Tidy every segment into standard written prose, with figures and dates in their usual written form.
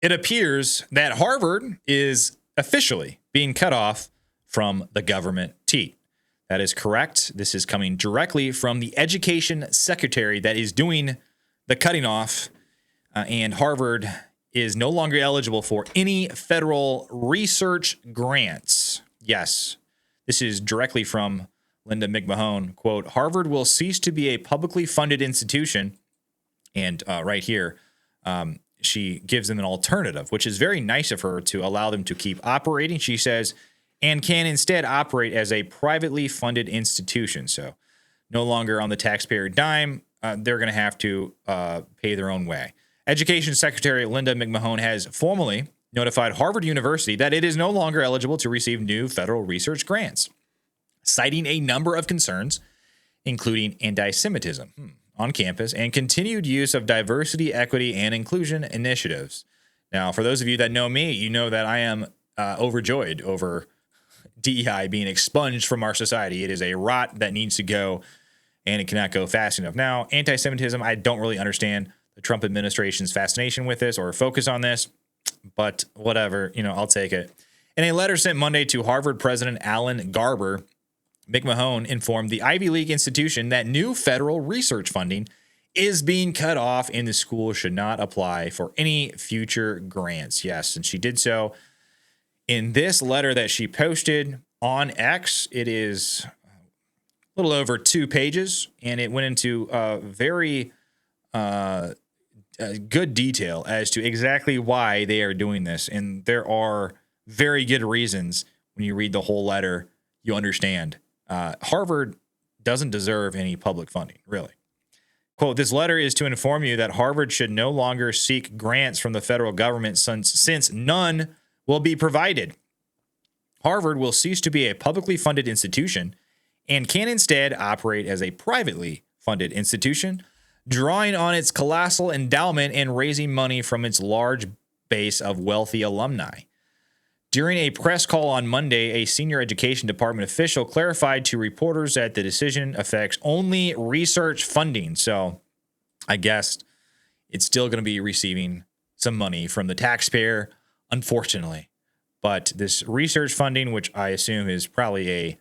It appears that Harvard is officially being cut off from the government teat. That is correct. This is coming directly from the education secretary that is doing the cutting off. And Harvard is no longer eligible for any federal research grants. Yes, this is directly from Linda McMahon. Quote, Harvard will cease to be a publicly funded institution. And right here, she gives them an alternative, which is very nice of her to allow them to keep operating. She says, and can instead operate as a privately funded institution. So no longer on the taxpayer dime. They're going to have to pay their own way. Education Secretary Linda McMahon has formally notified Harvard University that it is no longer eligible to receive new federal research grants, citing a number of concerns, including anti-Semitism on campus and continued use of diversity, equity, and inclusion initiatives. Now, for those of you that know me, you know that I am overjoyed over DEI being expunged from our society. It is a rot that needs to go, and it cannot go fast enough. Now, anti-Semitism, I don't really understand the Trump administration's fascination with this or focus on this, but whatever, I'll take it. In a letter sent Monday to Harvard President Alan Garber, McMahon informed the Ivy League institution that new federal research funding is being cut off and the school should not apply for any future grants. Yes, and she did so in this letter that she posted on X. It is a little over 2 pages, and it went into very good detail as to exactly why they are doing this. And there are very good reasons. When you read the whole letter, you understand. Harvard doesn't deserve any public funding, really. Quote, this letter is to inform you that Harvard should no longer seek grants from the federal government since none will be provided. Harvard will cease to be a publicly funded institution and can instead operate as a privately funded institution, drawing on its colossal endowment and raising money from its large base of wealthy alumni. During a press call on Monday, a senior education department official clarified to reporters that the decision affects only research funding. So I guess it's still going to be receiving some money from the taxpayer, unfortunately. But this research funding, which I assume is probably a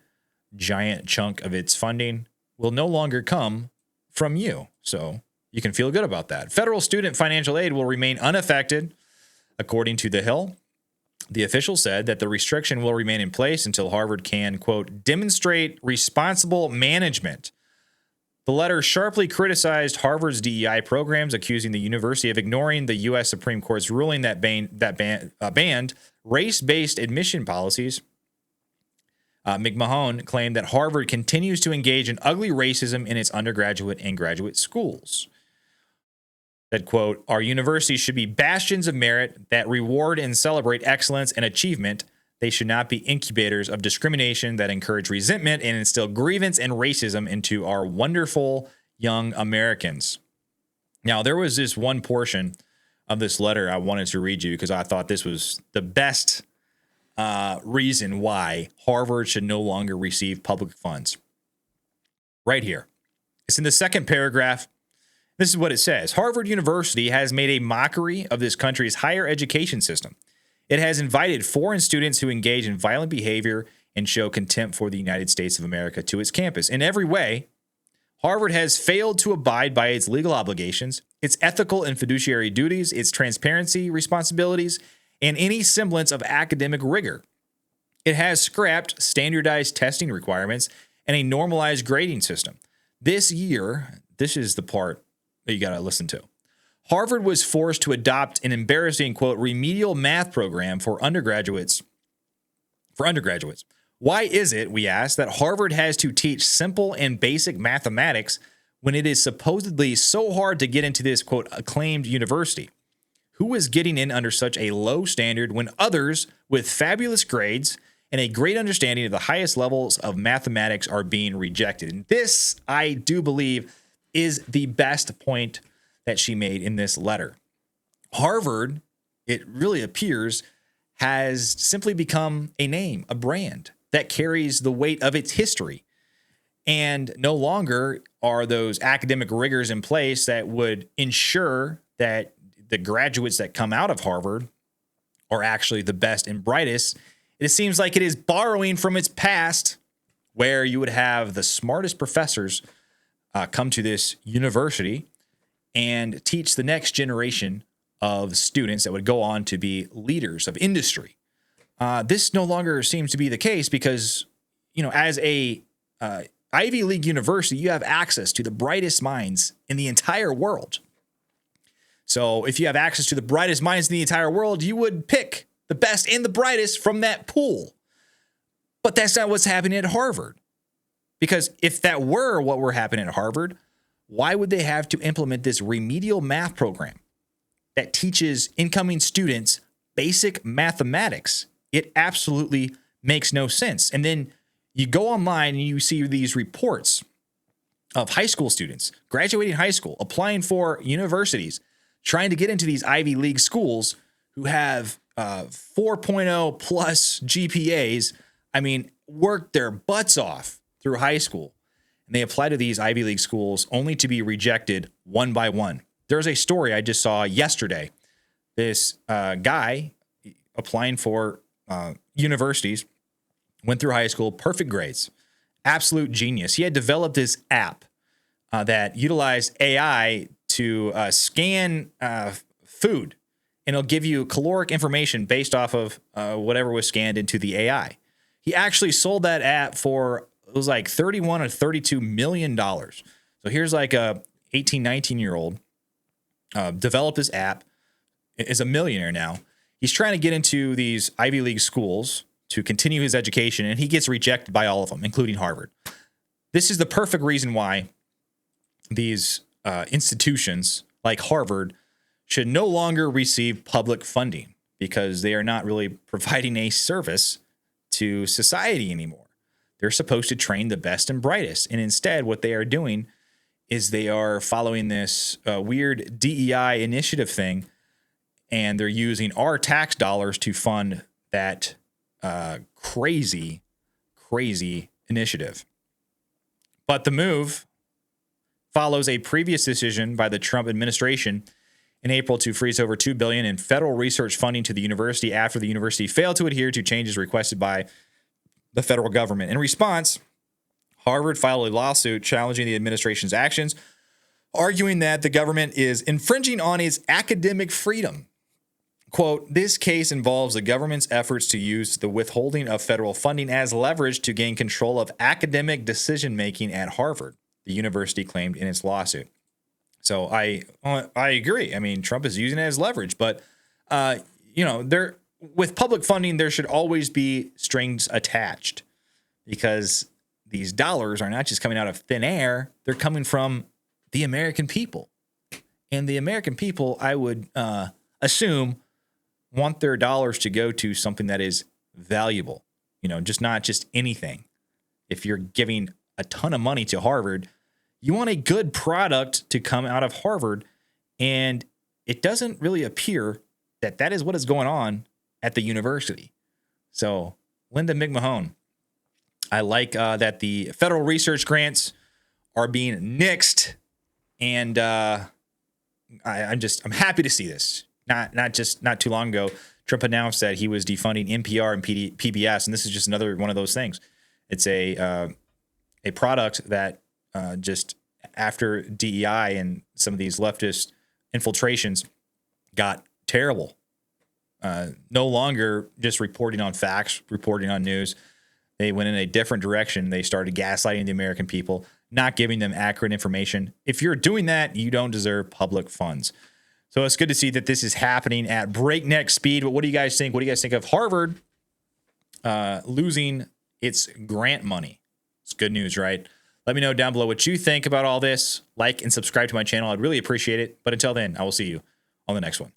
giant chunk of its funding, will no longer come from you. So you can feel good about that. Federal student financial aid will remain unaffected, according to The Hill. The official said that the restriction will remain in place until Harvard can, quote, demonstrate responsible management. The letter sharply criticized Harvard's DEI programs, accusing the university of ignoring the U.S. Supreme Court's ruling that banned race-based admission policies. McMahon claimed that Harvard continues to engage in ugly racism in its undergraduate and graduate schools. That, quote, our universities should be bastions of merit that reward and celebrate excellence and achievement. They should not be incubators of discrimination that encourage resentment and instill grievance and racism into our wonderful young Americans. Now, there was this one portion of this letter I wanted to read you because I thought this was the best reason why Harvard should no longer receive public funds. Right here. It's in the second paragraph. This is what it says. Harvard University has made a mockery of this country's higher education system. It has invited foreign students who engage in violent behavior and show contempt for the United States of America to its campus. In every way, Harvard has failed to abide by its legal obligations, its ethical and fiduciary duties, its transparency responsibilities, and any semblance of academic rigor. It has scrapped standardized testing requirements and a normalized grading system. This year, this is the part that you got to listen to. Harvard was forced to adopt an embarrassing, quote, remedial math program for undergraduates. Why is it, we ask, that Harvard has to teach simple and basic mathematics when it is supposedly so hard to get into this, quote, acclaimed university? Who is getting in under such a low standard when others with fabulous grades and a great understanding of the highest levels of mathematics are being rejected? And this, I do believe, is the best point that she made in this letter. Harvard, it really appears, has simply become a name, a brand that carries the weight of its history. And no longer are those academic rigors in place that would ensure that the graduates that come out of Harvard are actually the best and brightest, it seems like it is borrowing from its past, where you would have the smartest professors come to this university and teach the next generation of students that would go on to be leaders of industry. This no longer seems to be the case because, as a Ivy League university, you have access to the brightest minds in the entire world. So if you have access to the brightest minds in the entire world, you would pick the best and the brightest from that pool. But that's not what's happening at Harvard. Because if that were what were happening at Harvard, why would they have to implement this remedial math program that teaches incoming students basic mathematics? It absolutely makes no sense. And then you go online and you see these reports of high school students graduating high school, applying for universities, trying to get into these Ivy League schools who have 4.0 plus GPAs. I mean, worked their butts off through high school. And they apply to these Ivy League schools only to be rejected one by one. There's a story I just saw yesterday. This guy applying for universities, went through high school, perfect grades, absolute genius. He had developed this app that utilized AI to scan food, and it'll give you caloric information based off of whatever was scanned into the AI. He actually sold that app for, it was like $31 or $32 million. So here's like a 18, 19-year-old, developed this app, is a millionaire now. He's trying to get into these Ivy League schools to continue his education, and he gets rejected by all of them, including Harvard. This is the perfect reason why these institutions like Harvard should no longer receive public funding, because they are not really providing a service to society anymore. They're supposed to train the best and brightest. And instead, what they are doing is they are following this weird DEI initiative thing, and they're using our tax dollars to fund that crazy initiative. But the move follows a previous decision by the Trump administration in April to freeze over $2 billion in federal research funding to the university after the university failed to adhere to changes requested by the federal government. In response, Harvard filed a lawsuit challenging the administration's actions, arguing that the government is infringing on its academic freedom. Quote, this case involves the government's efforts to use the withholding of federal funding as leverage to gain control of academic decision-making at Harvard, the university claimed in its lawsuit. So I agree. I mean, Trump is using it as leverage, but there, with public funding, there should always be strings attached, because these dollars are not just coming out of thin air. They're coming from the American people. And the American people, I would assume, want their dollars to go to something that is valuable, just not just anything. If you're giving a ton of money to Harvard, you want a good product to come out of Harvard. And it doesn't really appear that that is what is going on at the university. So, Linda McMahon, I like that the federal research grants are being nixed, and I'm happy to see this. Not too long ago, Trump announced that he was defunding NPR and PBS, and this is just another one of those things. It's a product that just after DEI and some of these leftist infiltrations got terrible. No longer just reporting on facts, reporting on news. They went in a different direction. They started gaslighting the American people, not giving them accurate information. If you're doing that, you don't deserve public funds. So it's good to see that this is happening at breakneck speed. But what do you guys think? What do you guys think of Harvard losing its grant money? It's good news, right? Let me know down below what you think about all this. Like and subscribe to my channel. I'd really appreciate it. But until then, I will see you on the next one.